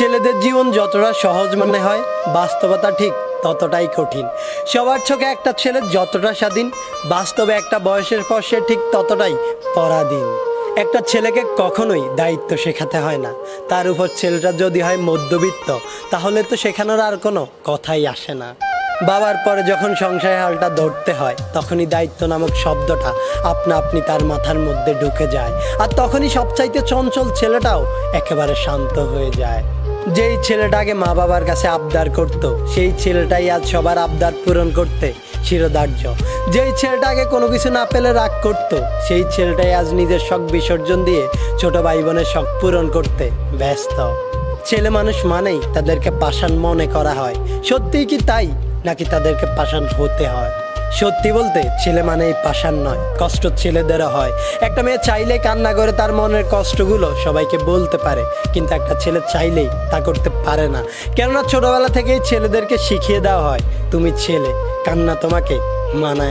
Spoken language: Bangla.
ছেলেদের জীবন যতটা সহজ মনে হয়, বাস্তবতা ঠিক ততটাই কঠিন। সবার চোখে একটা ছেলে যতটা স্বাধীন, বাস্তবে একটা বয়সের পর সে ঠিক ততটাই পরাধীন। একটা ছেলেকে কখনোই দায়িত্ব শেখাতে হয় না। তার উপর ছেলেটা যদি হয় মধ্যবিত্ত, তাহলে তো শেখানোর আর কোনো কথাই আসে না। বাবার পরে যখন সংসারের হালটা ধরতে হয়, তখনই দায়িত্ব নামক শব্দটা আপনা আপনি তার মাথার মধ্যে ঢুকে যায়। আর তখনই সবচাইতে চঞ্চল ছেলেটাও একেবারে শান্ত হয়ে যায়। যেই ছেলেটাকে মা বাবার কাছে আবদার করত, সেই ছেলেটাই আজ সবার আবদার পূরণ করতে শিরোধার্য। যেই ছেলেটাকে কোনো কিছু না পেলে রাগ করত, সেই ছেলেটাই আজ নিজের শখ বিসর্জন দিয়ে ছোট ভাই বোনের শখ পূরণ করতে ব্যস্ত। ছেলে মানুষ মানেই তাদেরকে পাষাণ মনে করা হয়। সত্যিই কি তাই, নাকি তাদেরকে পাষাণ হতে হয়? সত্যি বলতে ছেলে মানেই পাষাণ নয়, কষ্ট ছেলেদেরও হয়। একটা মেয়ে চাইলেই কান্না করে তার মনের কষ্টগুলো সবাইকে বলতে পারে, কিন্তু একটা ছেলে চাইলেই তা করতে পারে না। কেননা ছোটবেলা থেকেই ছেলেদেরকে শিখিয়ে দেওয়া হয়, তুমি ছেলে, কান্না তোমাকে মানায়।